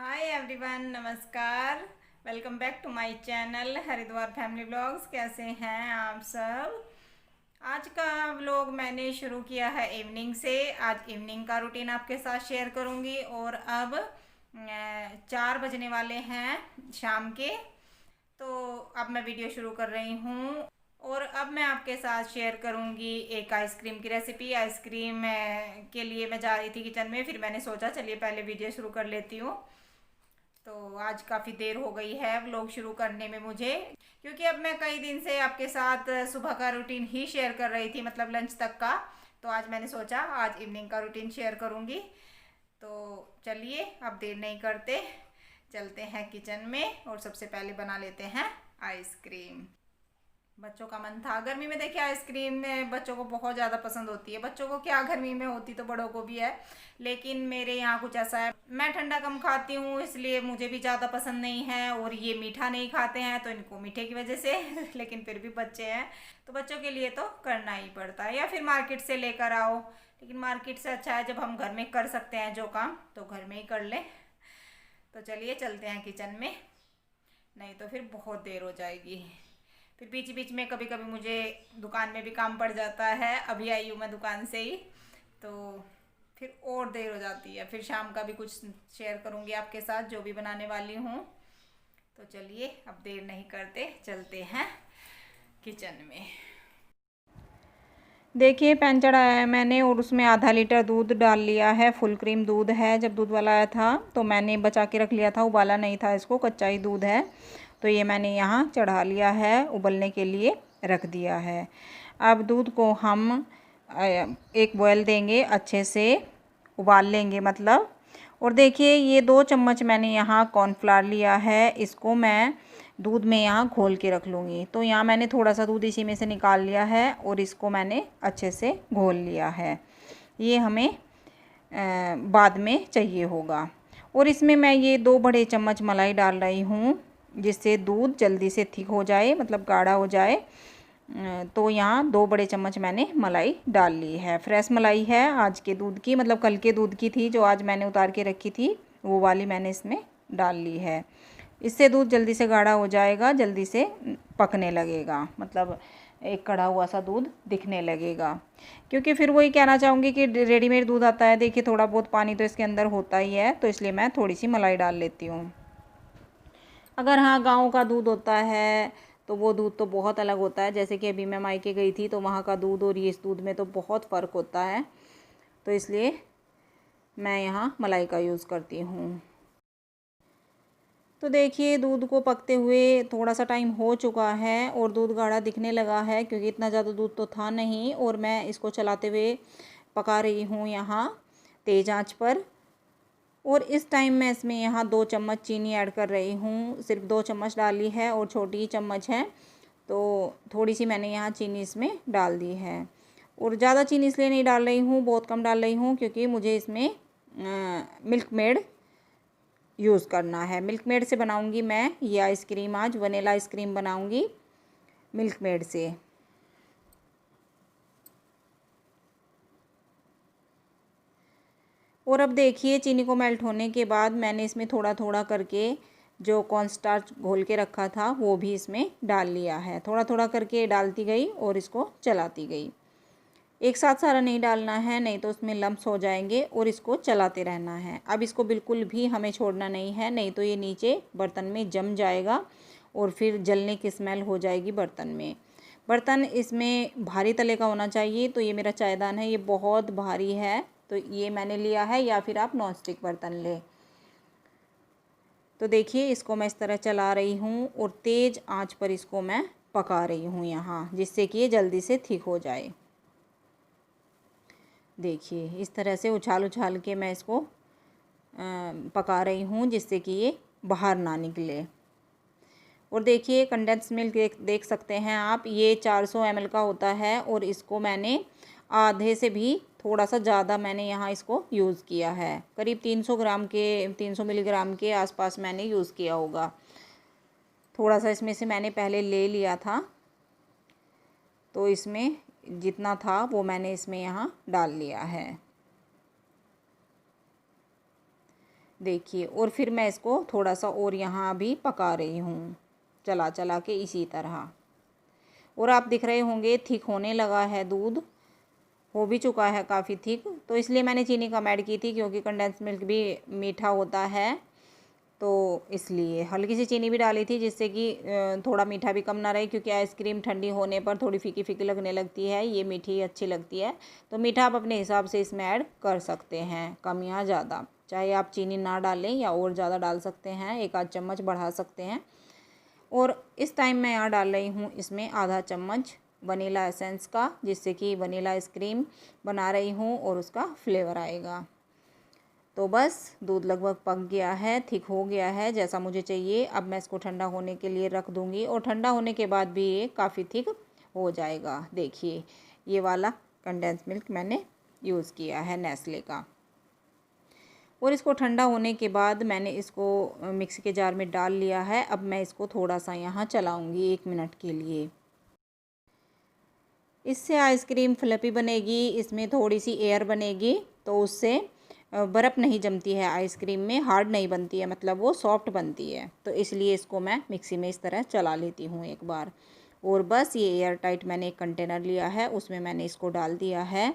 हाय everyone, नमस्कार। Welcome back to my channel Haridwar family vlogs. कैसे हैं आप सब। आज का व्लॉग मैंने शुरू किया है इवनिंग से। आज इवनिंग का रूटीन आपके साथ शेयर करूंगी। और अब 4 बजने वाले हैं शाम के। तो अब मैं वीडियो शुरू कर रही हूँ। और अब मैं आपके साथ शेयर करूँगी एक आइसक्रीम की रेसिपी। आइसक्रीम के लिए मैं जा रही थी किचन में, फिर मैंने सोचा चलिए पहले वीडियो शुरू कर लेती हूँ। तो आज काफ़ी देर हो गई है व्लॉग शुरू करने में मुझे, क्योंकि अब मैं कई दिन से आपके साथ सुबह का रूटीन ही शेयर कर रही थी, मतलब लंच तक का। तो आज मैंने सोचा आज इवनिंग का रूटीन शेयर करूँगी। तो चलिए अब देर नहीं करते, चलते हैं किचन में और सबसे पहले बना लेते हैं आइसक्रीम। बच्चों का मन था। गर्मी में देखिए आइसक्रीम बच्चों को बहुत ज़्यादा पसंद होती है। बच्चों को क्या, गर्मी में होती तो बड़ों को भी है, लेकिन मेरे यहाँ कुछ ऐसा है, मैं ठंडा कम खाती हूँ इसलिए मुझे भी ज़्यादा पसंद नहीं है। और ये मीठा नहीं खाते हैं तो इनको मीठे की वजह से लेकिन फिर भी बच्चे हैं तो बच्चों के लिए तो करना ही पड़ता है, या फिर मार्केट से लेकर आओ। लेकिन मार्केट से अच्छा है जब हम घर में कर सकते हैं जो काम, तो घर में ही कर लें। तो चलिए चलते हैं किचन में, नहीं तो फिर बहुत देर हो जाएगी। फिर बीच बीच में कभी कभी मुझे दुकान में भी काम पड़ जाता है। अभी आई हूँ मैं दुकान से ही, तो फिर और देर हो जाती है। फिर शाम का भी कुछ शेयर करूँगी आपके साथ जो भी बनाने वाली हूँ। तो चलिए अब देर नहीं करते, चलते हैं किचन में। देखिए पैन चढ़ाया है मैंने और उसमें आधा लीटर दूध डाल लिया है। फुल क्रीम दूध है। जब दूध वाला आया था तो मैंने बचा के रख लिया था, उबाला नहीं था इसको, कच्चा ही दूध है। तो ये मैंने यहाँ चढ़ा लिया है, उबलने के लिए रख दिया है। अब दूध को हम एक बॉयल देंगे, अच्छे से उबाल लेंगे मतलब। और देखिए ये 2 चम्मच मैंने यहाँ कॉर्नफ्लावर लिया है, इसको मैं दूध में यहाँ घोल के रख लूँगी। तो यहाँ मैंने थोड़ा सा दूध इसी में से निकाल लिया है और इसको मैंने अच्छे से घोल लिया है। ये हमें बाद में चाहिए होगा। और इसमें मैं ये 2 बड़े चम्मच मलाई डाल रही हूँ, जिससे दूध जल्दी से थिक हो जाए, मतलब गाढ़ा हो जाए। तो यहाँ 2 बड़े चम्मच मैंने मलाई डाल ली है। फ्रेश मलाई है आज के दूध की, मतलब कल के दूध की थी जो आज मैंने उतार के रखी थी, वो वाली मैंने इसमें डाल ली है। इससे दूध जल्दी से गाढ़ा हो जाएगा, जल्दी से पकने लगेगा, मतलब एक कड़ा हुआ सा दूध दिखने लगेगा। क्योंकि फिर वही कहना चाहूँगी कि रेडीमेड दूध आता है, देखिए थोड़ा बहुत पानी तो इसके अंदर होता ही है, तो इसलिए मैं थोड़ी सी मलाई डाल लेती हूँ। अगर हाँ गाँव का दूध होता है तो वो दूध तो बहुत अलग होता है। जैसे कि अभी मैं मायके गई थी तो वहाँ का दूध और ये इस दूध में तो बहुत फ़र्क होता है, तो इसलिए मैं यहाँ मलाई का यूज़ करती हूँ। तो देखिए दूध को पकते हुए थोड़ा सा टाइम हो चुका है और दूध गाढ़ा दिखने लगा है, क्योंकि इतना ज़्यादा दूध तो था नहीं। और मैं इसको चलाते हुए पका रही हूँ यहाँ तेज़ आंच पर। और इस टाइम मैं इसमें यहाँ 2 चम्मच चीनी ऐड कर रही हूँ। सिर्फ 2 चम्मच डाली है और छोटी चम्मच है, तो थोड़ी सी मैंने यहाँ चीनी इसमें डाल दी है। और ज़्यादा चीनी इसलिए नहीं डाल रही हूँ, बहुत कम डाल रही हूँ, क्योंकि मुझे इसमें मिल्क मेड यूज़ करना है। मिल्क मेड से बनाऊँगी मैं ये आइसक्रीम, आज वनीला आइसक्रीम बनाऊँगी मिल्क मेड से। और अब देखिए चीनी को मेल्ट होने के बाद मैंने इसमें थोड़ा थोड़ा करके जो कॉर्नस्टार्च घोल के रखा था वो भी इसमें डाल लिया है। थोड़ा थोड़ा करके डालती गई और इसको चलाती गई। एक साथ सारा नहीं डालना है, नहीं तो उसमें लम्प्स हो जाएंगे, और इसको चलाते रहना है। अब इसको बिल्कुल भी हमें छोड़ना नहीं है, नहीं तो ये नीचे बर्तन में जम जाएगा और फिर जलने की स्मेल हो जाएगी बर्तन में। बर्तन इसमें भारी तले का होना चाहिए। तो ये मेरा चायदान है, ये बहुत भारी है, तो ये मैंने लिया है, या फिर आप नॉन स्टिक बर्तन लें। तो देखिए इसको मैं इस तरह चला रही हूँ और तेज़ आंच पर इसको मैं पका रही हूँ यहाँ, जिससे कि ये जल्दी से ठीक हो जाए। देखिए इस तरह से उछाल उछाल के मैं इसको पका रही हूँ, जिससे कि ये बाहर ना निकले। और देखिए कंडेंस मिल्क देख सकते हैं आप, ये 400 ml का होता है, और इसको मैंने आधे से भी थोड़ा सा ज़्यादा मैंने यहाँ इसको यूज़ किया है। करीब 300 मिलीग्राम के आसपास मैंने यूज़ किया होगा। थोड़ा सा इसमें से मैंने पहले ले लिया था, तो इसमें जितना था वो मैंने इसमें यहाँ डाल लिया है। देखिए। और फिर मैं इसको थोड़ा सा और यहाँ अभी पका रही हूँ चला चला के इसी तरह। और आप दिख रहे होंगे थिक होने लगा है, दूध हो भी चुका है काफ़ी थिक। तो इसलिए मैंने चीनी कम ऐड की थी, क्योंकि कंडेंस मिल्क भी मीठा होता है, तो इसलिए हल्की सी चीनी भी डाली थी, जिससे कि थोड़ा मीठा भी कम ना रहे, क्योंकि आइसक्रीम ठंडी होने पर थोड़ी फीकी फीकी लगने लगती है, ये मीठी अच्छी लगती है। तो मीठा आप अपने हिसाब से इसमें ऐड कर सकते हैं, कम या ज़्यादा। चाहे आप चीनी ना डालें या और ज़्यादा डाल सकते हैं, 1 आध चम्मच बढ़ा सकते हैं। और इस टाइम मैं यहाँ डाल रही हूँ इसमें आधा चम्मच वनीला एसेंस का, जिससे कि वनीला आइसक्रीम बना रही हूँ और उसका फ्लेवर आएगा। तो बस दूध लगभग पक गया है, थिक हो गया है जैसा मुझे चाहिए। अब मैं इसको ठंडा होने के लिए रख दूँगी, और ठंडा होने के बाद भी ये काफ़ी थिक हो जाएगा। देखिए, ये वाला कंडेंस मिल्क मैंने यूज़ किया है नेस्ले का। और इसको ठंडा होने के बाद मैंने इसको मिक्सी के जार में डाल लिया है। अब मैं इसको थोड़ा सा यहाँ चलाऊँगी 1 मिनट के लिए। इससे आइसक्रीम फ्लफ़ी बनेगी, इसमें थोड़ी सी एयर बनेगी, तो उससे बर्फ़ नहीं जमती है आइसक्रीम में, हार्ड नहीं बनती है, मतलब वो सॉफ्ट बनती है। तो इसलिए इसको मैं मिक्सी में इस तरह चला लेती हूँ एक बार। और बस ये एयर टाइट मैंने एक कंटेनर लिया है, उसमें मैंने इसको डाल दिया है।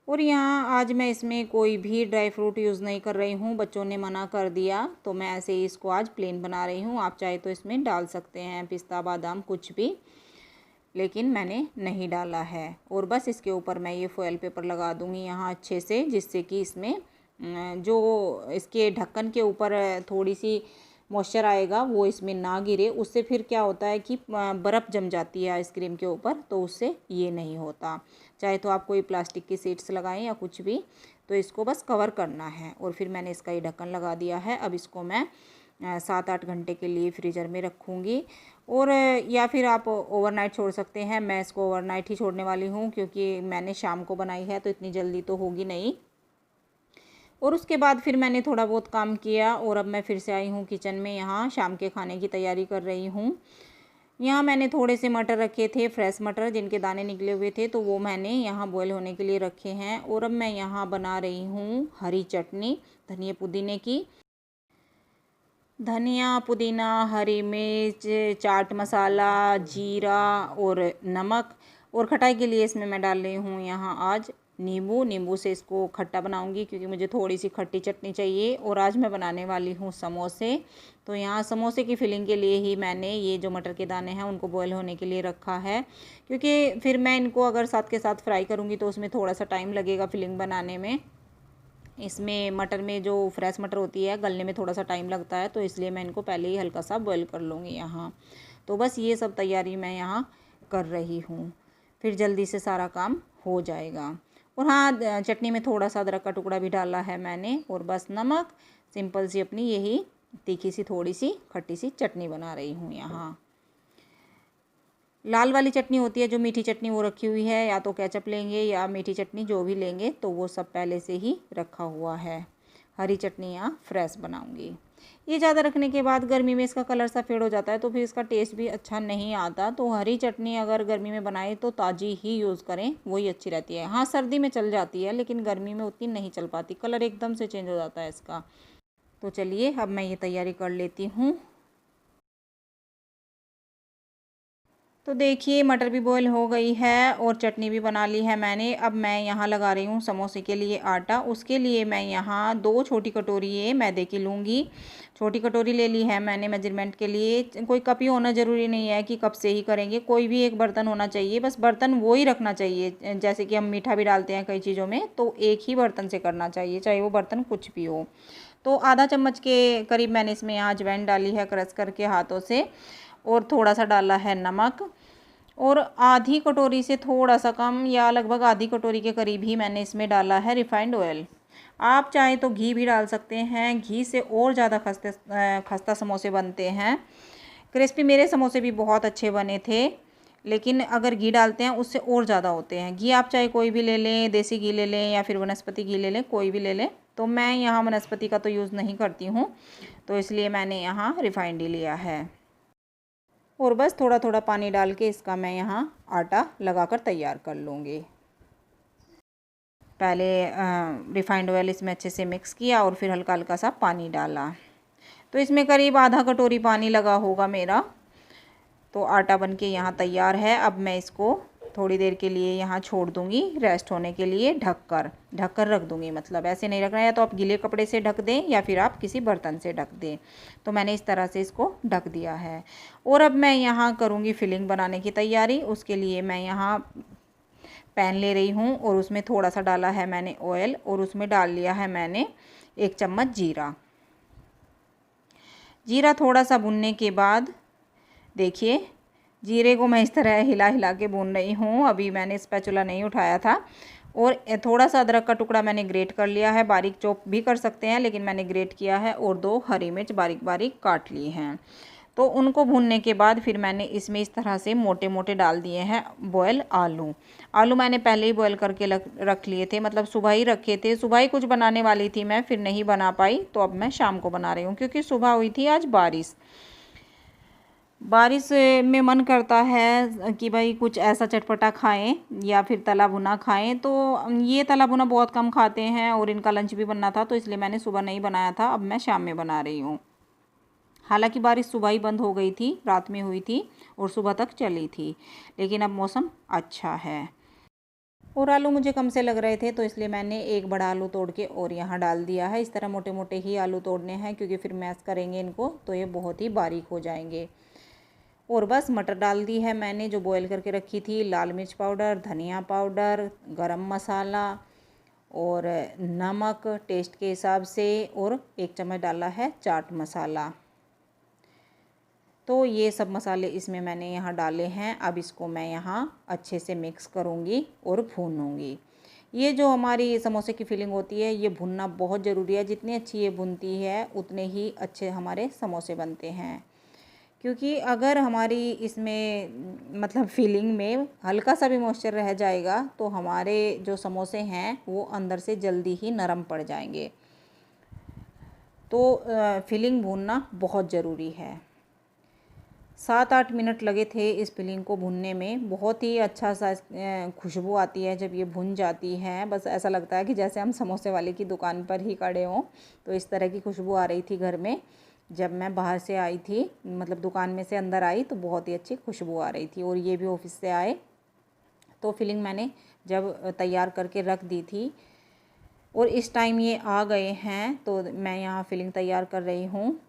और यहाँ आज मैं इसमें कोई भी ड्राई फ्रूट यूज़ नहीं कर रही हूँ, बच्चों ने मना कर दिया, तो मैं ऐसे ही इसको आज प्लेन बना रही हूँ। आप चाहे तो इसमें डाल सकते हैं पिस्ता बादाम कुछ भी, लेकिन मैंने नहीं डाला है। और बस इसके ऊपर मैं ये फॉयल पेपर लगा दूँगी यहाँ अच्छे से, जिससे कि इसमें जो इसके ढक्कन के ऊपर थोड़ी सी मॉइस्चर आएगा वो इसमें ना गिरे। उससे फिर क्या होता है कि बर्फ़ जम जाती है आइसक्रीम के ऊपर, तो उससे ये नहीं होता। चाहे तो आप कोई प्लास्टिक की शीट्स लगाएं या कुछ भी, तो इसको बस कवर करना है। और फिर मैंने इसका ये ढक्कन लगा दिया है। अब इसको मैं 7-8 घंटे के लिए फ्रीज़र में रखूँगी, और या फिर आप ओवरनाइट छोड़ सकते हैं। मैं इसको ओवरनाइट ही छोड़ने वाली हूँ, क्योंकि मैंने शाम को बनाई है, तो इतनी जल्दी तो होगी नहीं। और उसके बाद फिर मैंने थोड़ा बहुत काम किया, और अब मैं फिर से आई हूँ किचन में। यहाँ शाम के खाने की तैयारी कर रही हूँ। यहाँ मैंने थोड़े से मटर रखे थे, फ्रेश मटर जिनके दाने निकले हुए थे, तो वो मैंने यहाँ बॉईल होने के लिए रखे हैं। और अब मैं यहाँ बना रही हूँ हरी चटनी धनिया पुदीने की। धनिया पुदीना, हरी मिर्च, चाट मसाला, जीरा और नमक। और खटाई के लिए इसमें मैं डाल रही हूँ यहाँ आज नींबू से इसको खट्टा बनाऊँगी, क्योंकि मुझे थोड़ी सी खट्टी चटनी चाहिए। और आज मैं बनाने वाली हूँ समोसे। तो यहाँ समोसे की फिलिंग के लिए ही मैंने ये जो मटर के दाने हैं उनको बॉईल होने के लिए रखा है, क्योंकि फिर मैं इनको अगर साथ के साथ फ्राई करूँगी तो उसमें थोड़ा सा टाइम लगेगा फिलिंग बनाने में। इसमें मटर में जो फ्रेश मटर होती है गलने में थोड़ा सा टाइम लगता है, तो इसलिए मैं इनको पहले ही हल्का सा बॉईल कर लूँगी यहाँ। तो बस ये सब तैयारी मैं यहाँ कर रही हूँ, फिर जल्दी से सारा काम हो जाएगा। और हाँ, चटनी में थोड़ा सा अदरक का टुकड़ा भी डाला है मैंने। और बस नमक, सिंपल सी अपनी यही तीखी सी थोड़ी सी खट्टी सी चटनी बना रही हूँ यहाँ। लाल वाली चटनी होती है जो मीठी चटनी, वो रखी हुई है, या तो केचप लेंगे या मीठी चटनी जो भी लेंगे, तो वो सब पहले से ही रखा हुआ है। हरी चटनी यहाँ फ्रेश बनाऊंगी। ये ज़्यादा रखने के बाद गर्मी में इसका कलर सा फेड हो जाता है, तो फिर इसका टेस्ट भी अच्छा नहीं आता। तो हरी चटनी अगर गर्मी में बनाए तो ताज़ी ही यूज़ करें, वही अच्छी रहती है। हाँ, सर्दी में चल जाती है, लेकिन गर्मी में उतनी नहीं चल पाती, कलर एकदम से चेंज हो जाता है इसका। तो चलिए अब मैं ये तैयारी कर लेती हूँ। तो देखिए, मटर भी बॉईल हो गई है और चटनी भी बना ली है मैंने। अब मैं यहाँ लगा रही हूँ समोसे के लिए आटा। उसके लिए मैं यहाँ 2 छोटी कटोरी ये मैदे की लूँगी। छोटी कटोरी ले ली है मैंने मेजरमेंट के लिए। कोई कप ही होना ज़रूरी नहीं है कि कप से ही करेंगे, कोई भी एक बर्तन होना चाहिए। बस बर्तन वो ही रखना चाहिए, जैसे कि हम मीठा भी डालते हैं कई चीज़ों में, तो एक ही बर्तन से करना चाहिए, चाहे वो बर्तन कुछ भी हो। तो आधा चम्मच के करीब मैंने इसमें यहाँ अजवाइन डाली है क्रश करके हाथों से, और थोड़ा सा डाला है नमक। और आधी कटोरी से थोड़ा सा कम या लगभग आधी कटोरी के करीब ही मैंने इसमें डाला है रिफाइंड ऑयल। आप चाहे तो घी भी डाल सकते हैं, घी से और ज़्यादा खस्ता समोसे बनते हैं। क्रिस्पी मेरे समोसे भी बहुत अच्छे बने थे, लेकिन अगर घी डालते हैं उससे और ज़्यादा होते हैं। घी आप चाहे कोई भी ले लें, देसी घी ले लें या फिर वनस्पति घी ले लें, कोई भी ले लें। तो मैं यहाँ वनस्पति का तो यूज़ नहीं करती हूँ, तो इसलिए मैंने यहाँ रिफाइंड ही लिया है। और बस थोड़ा थोड़ा पानी डाल के इसका मैं यहाँ आटा लगाकर तैयार कर लूँगी। पहले रिफाइंड ऑयल इसमें अच्छे से मिक्स किया और फिर हल्का हल्का सा पानी डाला। तो इसमें करीब आधा कटोरी पानी लगा होगा मेरा। तो आटा बन के यहाँ तैयार है। अब मैं इसको थोड़ी देर के लिए यहाँ छोड़ दूँगी रेस्ट होने के लिए, ढक कर रख दूँगी। मतलब ऐसे नहीं रखना है, या तो आप गीले कपड़े से ढक दें या फिर आप किसी बर्तन से ढक दें। तो मैंने इस तरह से इसको ढक दिया है। और अब मैं यहाँ करूँगी फिलिंग बनाने की तैयारी। उसके लिए मैं यहाँ पैन ले रही हूँ और उसमें थोड़ा सा डाला है मैंने ऑयल और उसमें डाल लिया है मैंने 1 चम्मच जीरा। जीरा थोड़ा सा भुनने के बाद देखिए, जीरे को मैं इस तरह हिला हिला के भून रही हूँ। अभी मैंने स्पैचुला नहीं उठाया था। और थोड़ा सा अदरक का टुकड़ा मैंने ग्रेट कर लिया है, बारीक चॉप भी कर सकते हैं लेकिन मैंने ग्रेट किया है। और 2 हरी मिर्च बारीक बारीक काट ली हैं। तो उनको भूनने के बाद फिर मैंने इसमें इस तरह से मोटे मोटे डाल दिए हैं बॉयल आलू मैंने पहले ही बॉयल करके रख लिए थे, मतलब सुबह ही रखे थे। सुबह ही कुछ बनाने वाली थी मैं, फिर नहीं बना पाई, तो अब मैं शाम को बना रही हूँ क्योंकि सुबह हुई थी आज बारिश में मन करता है कि भाई कुछ ऐसा चटपटा खाएं या फिर तला भुना खाएं। तो ये तला भुना बहुत कम खाते हैं और इनका लंच भी बनना था, तो इसलिए मैंने सुबह नहीं बनाया था। अब मैं शाम में बना रही हूँ। हालांकि बारिश सुबह ही बंद हो गई थी, रात में हुई थी और सुबह तक चली थी, लेकिन अब मौसम अच्छा है। और आलू मुझे कम से लग रहे थे, तो इसलिए मैंने एक बड़ा आलू तोड़ के और यहाँ डाल दिया है। इस तरह मोटे मोटे ही आलू तोड़ने हैं क्योंकि फिर मैश करेंगे इनको तो ये बहुत ही बारीक हो जाएंगे। और बस मटर डाल दी है मैंने जो बॉयल करके रखी थी। लाल मिर्च पाउडर, धनिया पाउडर, गरम मसाला और नमक टेस्ट के हिसाब से, और 1 चम्मच डाला है चाट मसाला। तो ये सब मसाले इसमें मैंने यहाँ डाले हैं। अब इसको मैं यहाँ अच्छे से मिक्स करूँगी और भूनूँगी। ये जो हमारी समोसे की फिलिंग होती है ये भुनना बहुत ज़रूरी है। जितनी अच्छी ये भुनती है उतने ही अच्छे हमारे समोसे बनते हैं। क्योंकि अगर हमारी इसमें मतलब फिलिंग में हल्का सा भी मॉइस्चर रह जाएगा तो हमारे जो समोसे हैं वो अंदर से जल्दी ही नरम पड़ जाएंगे। तो फिलिंग भूनना बहुत ज़रूरी है। 7-8 मिनट लगे थे इस फिलिंग को भुनने में। बहुत ही अच्छा सा खुशबू आती है जब ये भुन जाती है। बस ऐसा लगता है कि जैसे हम समोसे वाले की दुकान पर ही खड़े हों। तो इस तरह की खुशबू आ रही थी घर में जब मैं बाहर से आई थी, मतलब दुकान में से अंदर आई तो बहुत ही अच्छी खुशबू आ रही थी। और ये भी ऑफिस से आए तो फिलिंग मैंने जब तैयार करके रख दी थी और इस टाइम ये आ गए हैं तो मैं यहाँ फिलिंग तैयार कर रही हूँ।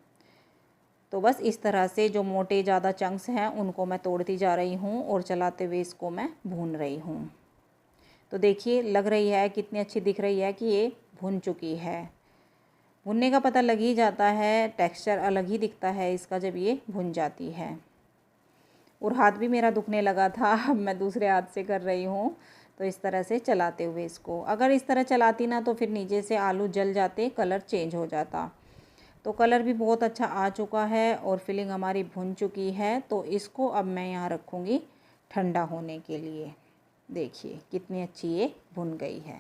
तो बस इस तरह से जो मोटे ज़्यादा चंक्स हैं उनको मैं तोड़ती जा रही हूँ और चलाते हुए इसको मैं भून रही हूँ। तो देखिए लग रही है कितनी अच्छी दिख रही है कि ये भुन चुकी है। भुनने का पता लग ही जाता है, टेक्सचर अलग ही दिखता है इसका जब ये भुन जाती है। और हाथ भी मेरा दुखने लगा था, अब मैं दूसरे हाथ से कर रही हूँ। तो इस तरह से चलाते हुए इसको, अगर इस तरह चलाती ना तो फिर नीचे से आलू जल जाते, कलर चेंज हो जाता। तो कलर भी बहुत अच्छा आ चुका है और फिलिंग हमारी भुन चुकी है। तो इसको अब मैं यहाँ रखूँगी ठंडा होने के लिए। देखिए कितनी अच्छी ये भुन गई है।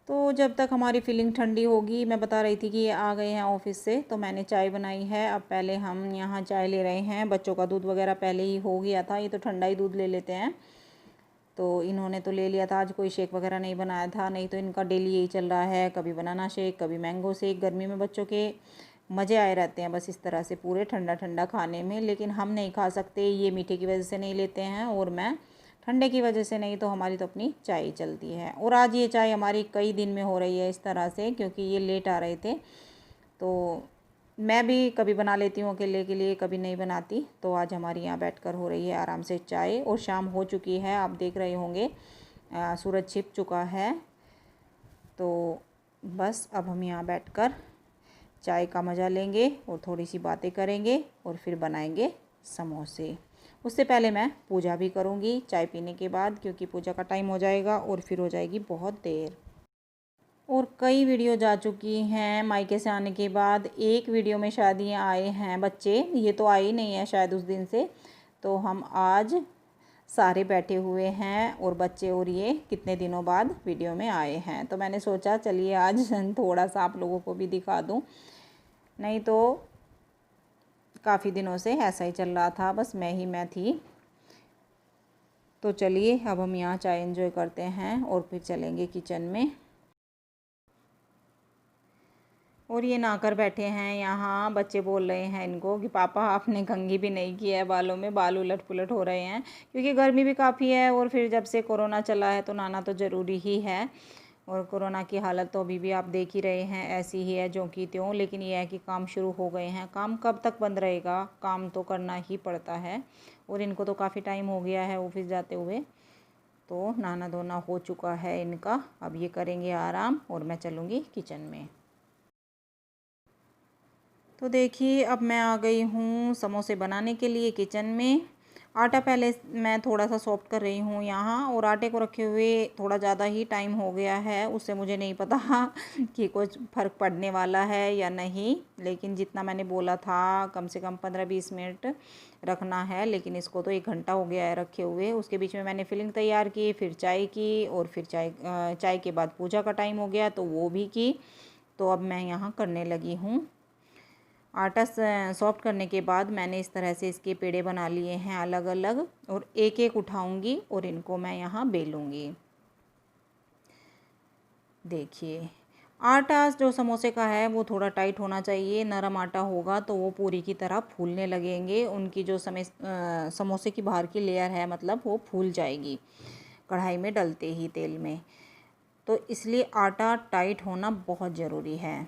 तो जब तक हमारी फिलिंग ठंडी होगी, मैं बता रही थी कि ये आ गए हैं ऑफिस से, तो मैंने चाय बनाई है। अब पहले हम यहाँ चाय ले रहे हैं। बच्चों का दूध वगैरह पहले ही हो गया था, ये तो ठंडा ही दूध ले लेते हैं। तो इन्होंने तो ले लिया था, आज कोई शेक वगैरह नहीं बनाया था। नहीं तो इनका डेली यही चल रहा है, कभी बनाना शेक, कभी मैंगो शेक। गर्मी में बच्चों के मज़े आए रहते हैं बस इस तरह से पूरे ठंडा ठंडा खाने में। लेकिन हम नहीं खा सकते, ये मीठे की वजह से नहीं लेते हैं और मैं ठंडे की वजह से नहीं। तो हमारी तो अपनी चाय चलती है। और आज ये चाय हमारी कई दिन में हो रही है इस तरह से, क्योंकि ये लेट आ रहे थे। तो मैं भी कभी बना लेती हूँ अकेले के लिए, कभी नहीं बनाती। तो आज हमारी यहाँ बैठकर हो रही है आराम से चाय। और शाम हो चुकी है, आप देख रहे होंगे सूरज छिप चुका है। तो बस अब हम यहाँ बैठकर चाय का मज़ा लेंगे और थोड़ी सी बातें करेंगे और फिर बनाएंगे समोसे। उससे पहले मैं पूजा भी करूँगी चाय पीने के बाद, क्योंकि पूजा का टाइम हो जाएगा और फिर हो जाएगी बहुत देर। और कई वीडियो जा चुकी हैं मायके से आने के बाद। एक वीडियो में शायद ये आए हैं बच्चे, ये तो आए ही नहीं है शायद उस दिन से। तो हम आज सारे बैठे हुए हैं और बच्चे और ये कितने दिनों बाद वीडियो में आए हैं। तो मैंने सोचा चलिए आज थोड़ा सा आप लोगों को भी दिखा दूँ। नहीं तो काफ़ी दिनों से ऐसा ही चल रहा था, बस मैं थी। तो चलिए अब हम यहाँ चाय एंजॉय करते हैं और फिर चलेंगे किचन में। और ये नहाकर बैठे हैं यहाँ, बच्चे बोल रहे हैं इनको कि पापा आपने कंघी भी नहीं की है, बालों में बाल उलट पुलट हो रहे हैं, क्योंकि गर्मी भी काफ़ी है और फिर जब से कोरोना चला है तो नहाना तो ज़रूरी ही है। और कोरोना की हालत तो अभी भी आप देख ही रहे हैं, ऐसी ही है जो कि त्यों। लेकिन ये है कि काम शुरू हो गए हैं, काम कब तक बंद रहेगा, काम तो करना ही पड़ता है। और इनको तो काफ़ी टाइम हो गया है ऑफिस जाते हुए, तो नहाना धोना हो चुका है इनका। अब ये करेंगे आराम और मैं चलूँगी किचन में। तो देखिए अब मैं आ गई हूँ समोसे बनाने के लिए किचन में। आटा पहले मैं थोड़ा सा सॉफ्ट कर रही हूँ यहाँ, और आटे को रखे हुए थोड़ा ज़्यादा ही टाइम हो गया है। उससे मुझे नहीं पता कि कुछ फ़र्क पड़ने वाला है या नहीं, लेकिन जितना मैंने बोला था कम से कम 15-20 मिनट रखना है, लेकिन इसको तो 1 घंटा हो गया है रखे हुए। उसके बीच में मैंने फिलिंग तैयार की, फिर चाय की, और फिर चाय के बाद पूजा का टाइम हो गया तो वो भी की। तो अब मैं यहाँ करने लगी हूँ। आटा सॉफ्ट करने के बाद मैंने इस तरह से इसके पेड़े बना लिए हैं अलग अलग, और एक एक उठाऊंगी और इनको मैं यहाँ बेलूँगी। देखिए आटा जो समोसे का है वो थोड़ा टाइट होना चाहिए, नरम आटा होगा तो वो पूरी की तरह फूलने लगेंगे। उनकी जो समोसे की बाहर की लेयर है मतलब वो फूल जाएगी कढ़ाई में डलते ही तेल में। तो इसलिए आटा टाइट होना बहुत ज़रूरी है।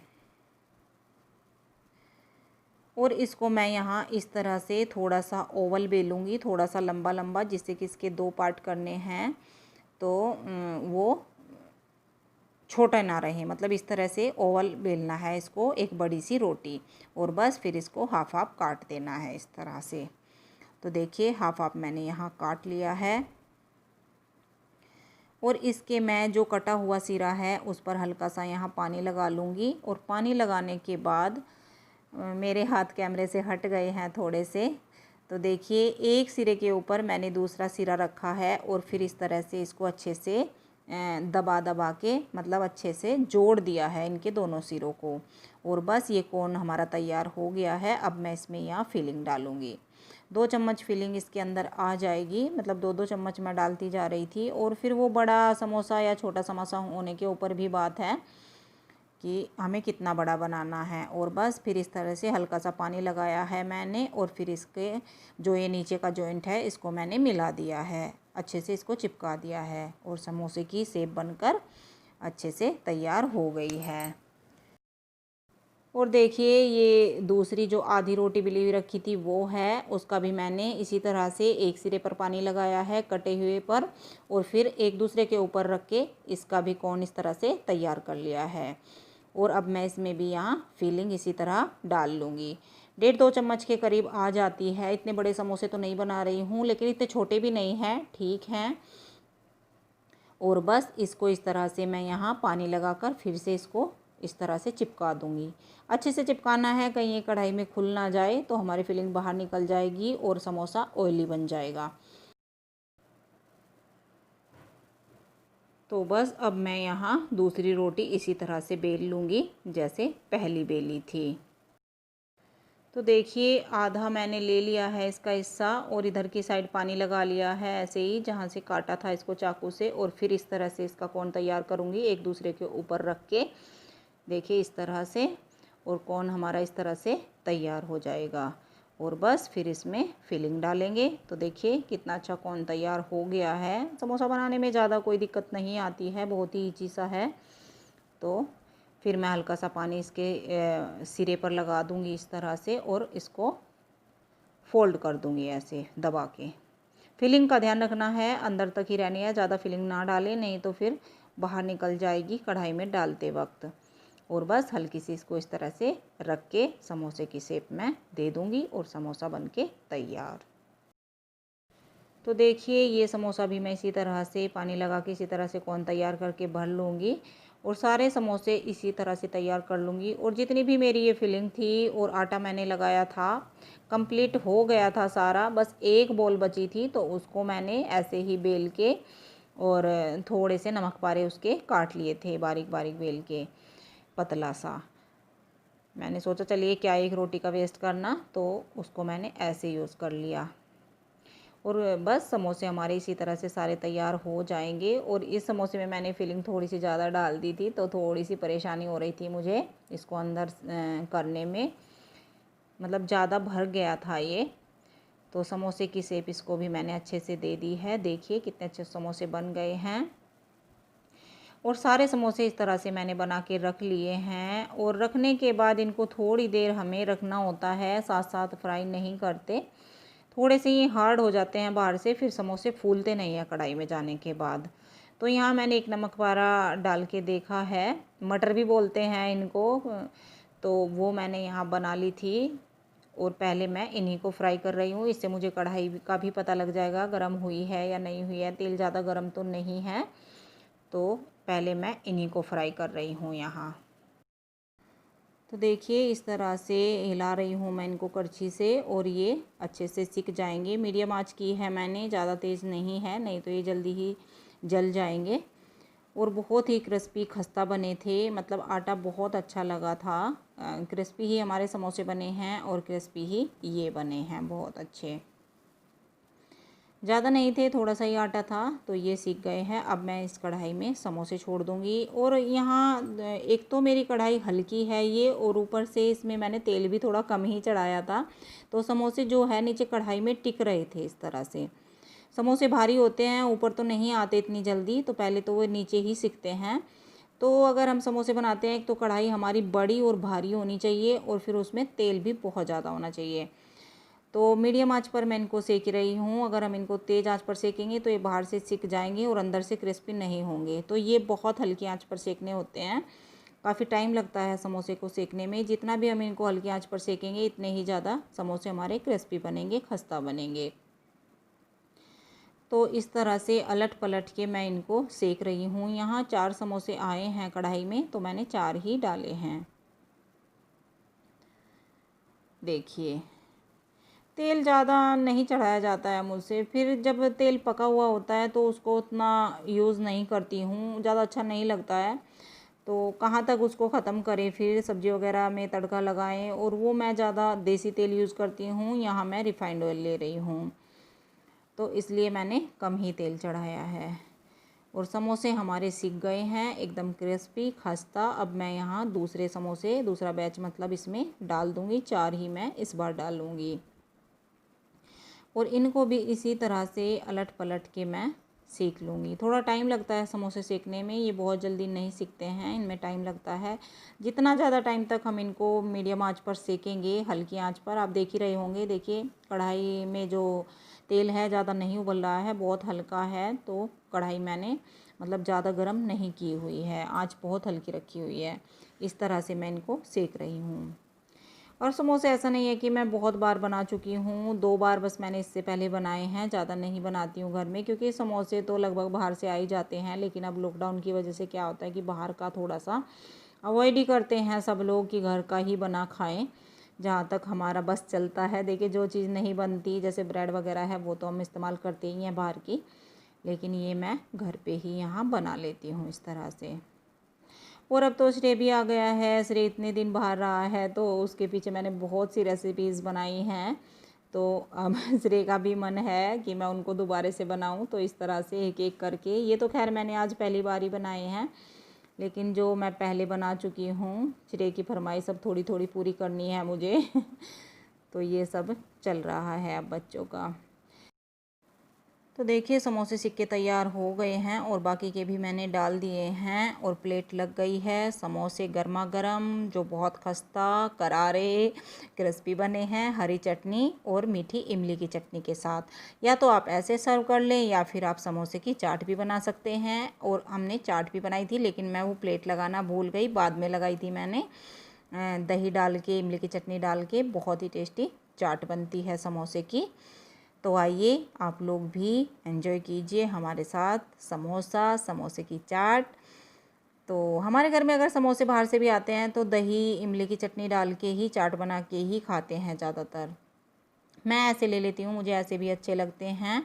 और इसको मैं यहाँ इस तरह से थोड़ा सा ओवल बेलूँगी, थोड़ा सा लंबा लंबा, जिससे कि इसके 2 पार्ट करने हैं तो वो छोटा ना रहे। मतलब इस तरह से ओवल बेलना है इसको, एक बड़ी सी रोटी, और बस फिर इसको हाफ हाफ काट देना है इस तरह से। तो देखिए हाफ हाफ मैंने यहाँ काट लिया है। और इसके मैं जो कटा हुआ सिरा है उस पर हल्का सा यहाँ पानी लगा लूँगी। और पानी लगाने के बाद मेरे हाथ कैमरे से हट गए हैं थोड़े से, तो देखिए एक सिरे के ऊपर मैंने दूसरा सिरा रखा है, और फिर इस तरह से इसको अच्छे से दबा दबा के मतलब अच्छे से जोड़ दिया है इनके दोनों सिरों को। और बस ये कोन हमारा तैयार हो गया है। अब मैं इसमें यहाँ फिलिंग डालूँगी। 2 चम्मच फिलिंग इसके अंदर आ जाएगी, मतलब 2-2 चम्मच मैं डालती जा रही थी। और फिर वो बड़ा समोसा या छोटा समोसा होने के ऊपर भी बात है कि हमें कितना बड़ा बनाना है। और बस फिर इस तरह से हल्का सा पानी लगाया है मैंने, और फिर इसके जो ये नीचे का जॉइंट है इसको मैंने मिला दिया है, अच्छे से इसको चिपका दिया है, और समोसे की शेप बनकर अच्छे से तैयार हो गई है। और देखिए ये दूसरी जो आधी रोटी बेली हुई रखी थी वो है, उसका भी मैंने इसी तरह से एक सिरे पर पानी लगाया है कटे हुए पर, और फिर एक दूसरे के ऊपर रख के इसका भी कोन इस तरह से तैयार कर लिया है। और अब मैं इसमें भी यहाँ फिलिंग इसी तरह डाल लूँगी। 1.5-2 चम्मच के करीब आ जाती है। इतने बड़े समोसे तो नहीं बना रही हूँ, लेकिन इतने छोटे भी नहीं हैं, ठीक हैं। और बस इसको इस तरह से मैं यहाँ पानी लगाकर फिर से इसको इस तरह से चिपका दूँगी। अच्छे से चिपकाना है, कहीं ये कढ़ाई में खुल ना जाए तो हमारी फिलिंग बाहर निकल जाएगी और समोसा ऑयली बन जाएगा। तो बस अब मैं यहाँ दूसरी रोटी इसी तरह से बेल लूँगी जैसे पहली बेली थी। तो देखिए आधा मैंने ले लिया है इसका हिस्सा, और इधर की साइड पानी लगा लिया है ऐसे ही जहाँ से काटा था इसको चाकू से, और फिर इस तरह से इसका कोन तैयार करूँगी एक दूसरे के ऊपर रख के। देखिए इस तरह से, और कोन हमारा इस तरह से तैयार हो जाएगा। और बस फिर इसमें फिलिंग डालेंगे। तो देखिए कितना अच्छा कोन तैयार हो गया है। समोसा बनाने में ज़्यादा कोई दिक्कत नहीं आती है, बहुत ही ईजी सा है। तो फिर मैं हल्का सा पानी इसके सिरे पर लगा दूंगी इस तरह से, और इसको फोल्ड कर दूंगी ऐसे दबा के। फिलिंग का ध्यान रखना है, अंदर तक ही रहनी है, ज़्यादा फिलिंग ना डालें, नहीं तो फिर बाहर निकल जाएगी कढ़ाई में डालते वक्त। और बस हल्की सी इसको इस तरह से रख के समोसे की शेप में दे दूंगी, और समोसा बनके तैयार। तो देखिए ये समोसा भी मैं इसी तरह से पानी लगा के इसी तरह से कोन तैयार करके भर लूँगी, और सारे समोसे इसी तरह से तैयार कर लूँगी। और जितनी भी मेरी ये फिलिंग थी और आटा मैंने लगाया था कंप्लीट हो गया था सारा, बस एक बॉल बची थी, तो उसको मैंने ऐसे ही बेल के और थोड़े से नमक पारे उसके काट लिए थे बारीक बारीक बेल के, पतला सा। मैंने सोचा चलिए क्या एक रोटी का वेस्ट करना, तो उसको मैंने ऐसे यूज़ कर लिया। और बस समोसे हमारे इसी तरह से सारे तैयार हो जाएंगे। और इस समोसे में मैंने फिलिंग थोड़ी सी ज़्यादा डाल दी थी, तो थोड़ी सी परेशानी हो रही थी मुझे इसको अंदर करने में, मतलब ज़्यादा भर गया था ये। तो समोसे की शेप इसको भी मैंने अच्छे से दे दी है। देखिए कितने अच्छे समोसे बन गए हैं। और सारे समोसे इस तरह से मैंने बना के रख लिए हैं। और रखने के बाद इनको थोड़ी देर हमें रखना होता है, साथ साथ फ्राई नहीं करते। थोड़े से ये हार्ड हो जाते हैं बाहर से, फिर समोसे फूलते नहीं हैं कढ़ाई में जाने के बाद। तो यहाँ मैंने एक नमक पारा डाल के देखा है, मटर भी बोलते हैं इनको, तो वो मैंने यहाँ बना ली थी। और पहले मैं इन्हीं को फ्राई कर रही हूँ। इससे मुझे कढ़ाई का भी पता लग जाएगा गर्म हुई है या नहीं हुई है। तेल ज़्यादा गर्म तो नहीं है, तो पहले मैं इन्हीं को फ्राई कर रही हूँ यहाँ। तो देखिए इस तरह से हिला रही हूँ मैं इनको करछी से, और ये अच्छे से सिक जाएंगे। मीडियम आंच की है मैंने, ज़्यादा तेज़ नहीं है, नहीं तो ये जल्दी ही जल जाएंगे। और बहुत ही क्रिस्पी खस्ता बने थे, मतलब आटा बहुत अच्छा लगा था। क्रिस्पी ही हमारे समोसे बने हैं और क्रिस्पी ही ये बने हैं, बहुत अच्छे। ज़्यादा नहीं थे, थोड़ा सा ही आटा था, तो ये सीख गए हैं। अब मैं इस कढ़ाई में समोसे छोड़ दूँगी। और यहाँ एक तो मेरी कढ़ाई हल्की है ये, और ऊपर से इसमें मैंने तेल भी थोड़ा कम ही चढ़ाया था, तो समोसे जो है नीचे कढ़ाई में टिक रहे थे इस तरह से। समोसे भारी होते हैं, ऊपर तो नहीं आते इतनी जल्दी, तो पहले तो वो नीचे ही सिकते हैं। तो अगर हम समोसे बनाते हैं तो कढ़ाई हमारी बड़ी और भारी होनी चाहिए, और फिर उसमें तेल भी बहुत ज़्यादा होना चाहिए। तो मीडियम आंच पर मैं इनको सेक रही हूँ। अगर हम इनको तेज़ आंच पर सेकेंगे तो ये बाहर से सिक जाएंगे और अंदर से क्रिस्पी नहीं होंगे। तो ये बहुत हल्की आंच पर सेकने होते हैं। काफ़ी टाइम लगता है समोसे को सेकने में। जितना भी हम इनको हल्की आंच पर सेकेंगे इतने ही ज़्यादा समोसे हमारे क्रिस्पी बनेंगे, खस्ता बनेंगे। तो इस तरह से अलट पलट के मैं इनको सेक रही हूँ। यहाँ 4 समोसे आए हैं कढ़ाई में, तो मैंने 4 ही डाले हैं। देखिए तेल ज़्यादा नहीं चढ़ाया जाता है मुझसे, फिर जब तेल पका हुआ होता है तो उसको उतना यूज़ नहीं करती हूँ, ज़्यादा अच्छा नहीं लगता है। तो कहाँ तक उसको ख़त्म करें, फिर सब्ज़ी वगैरह में तड़का लगाएं। और वो मैं ज़्यादा देसी तेल यूज़ करती हूँ, यहाँ मैं रिफ़ाइंड ऑयल ले रही हूँ, तो इसलिए मैंने कम ही तेल चढ़ाया है। और समोसे हमारे सिक गए हैं, एकदम क्रिस्पी खस्ता। अब मैं यहाँ दूसरे समोसे, दूसरा बैच मतलब इसमें डाल दूँगी। 4 ही मैं इस बार डालूँगी। और इनको भी इसी तरह से अलट पलट के मैं सेक लूँगी। थोड़ा टाइम लगता है समोसे सेकने में, ये बहुत जल्दी नहीं सिकते हैं, इनमें टाइम लगता है। जितना ज़्यादा टाइम तक हम इनको मीडियम आंच पर सेकेंगे, हल्की आंच पर, आप देख ही रहे होंगे। देखिए कढ़ाई में जो तेल है ज़्यादा नहीं उबल रहा है, बहुत हल्का है। तो कढ़ाई मैंने मतलब ज़्यादा गर्म नहीं की हुई है, आँच बहुत हल्की रखी हुई है। इस तरह से मैं इनको सेक रही हूँ। और समोसे ऐसा नहीं है कि मैं बहुत बार बना चुकी हूँ, 2 बार बस मैंने इससे पहले बनाए हैं, ज़्यादा नहीं बनाती हूँ घर में, क्योंकि समोसे तो लगभग बाहर से आ ही जाते हैं। लेकिन अब लॉकडाउन की वजह से क्या होता है कि बाहर का थोड़ा सा अवॉइड ही करते हैं सब लोग, कि घर का ही बना खाएं जहाँ तक हमारा बस चलता है। देखिए जो चीज़ नहीं बनती, जैसे ब्रेड वगैरह है, वो तो हम इस्तेमाल करते ही हैं बाहर की, लेकिन ये मैं घर पे ही यहाँ बना लेती हूँ इस तरह से। और अब तो श्रेय भी आ गया है, श्रेय इतने दिन बाहर रहा है, तो उसके पीछे मैंने बहुत सी रेसिपीज़ बनाई हैं। तो अब श्रेय का भी मन है कि मैं उनको दोबारा से बनाऊं, तो इस तरह से एक एक करके। ये तो खैर मैंने आज पहली बार ही बनाए हैं, लेकिन जो मैं पहले बना चुकी हूँ, श्रेय की फरमाइश सब थोड़ी थोड़ी पूरी करनी है मुझे तो ये सब चल रहा है अब बच्चों का। तो देखिए समोसे सिक्के तैयार हो गए हैं, और बाकी के भी मैंने डाल दिए हैं, और प्लेट लग गई है। समोसे गर्मा गर्म, जो बहुत खस्ता करारे क्रिस्पी बने हैं, हरी चटनी और मीठी इमली की चटनी के साथ। या तो आप ऐसे सर्व कर लें, या फिर आप समोसे की चाट भी बना सकते हैं। और हमने चाट भी बनाई थी, लेकिन मैं वो प्लेट लगाना भूल गई, बाद में लगाई थी मैंने। दही डाल के, इमली की चटनी डाल के बहुत ही टेस्टी चाट बनती है समोसे की। तो आइए आप लोग भी एंजॉय कीजिए हमारे साथ समोसा, समोसे की चाट। तो हमारे घर में अगर समोसे बाहर से भी आते हैं तो दही इमली की चटनी डाल के ही चाट बना के ही खाते हैं ज़्यादातर। मैं ऐसे ले लेती हूँ, मुझे ऐसे भी अच्छे लगते हैं।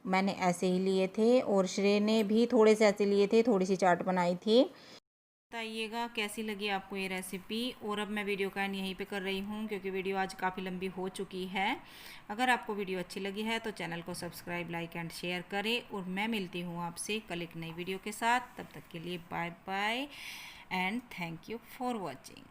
मैंने ऐसे ही लिए थे, और श्रेय ने भी थोड़े से ऐसे लिए थे, थोड़ी सी चाट बनाई थी। बताइएगा कैसी लगी आपको ये रेसिपी। और अब मैं वीडियो का एंड यहीं पे कर रही हूँ क्योंकि वीडियो आज काफ़ी लंबी हो चुकी है। अगर आपको वीडियो अच्छी लगी है तो चैनल को सब्सक्राइब, लाइक एंड शेयर करें। और मैं मिलती हूँ आपसे कल एक नई वीडियो के साथ। तब तक के लिए bye bye and thank you for watching.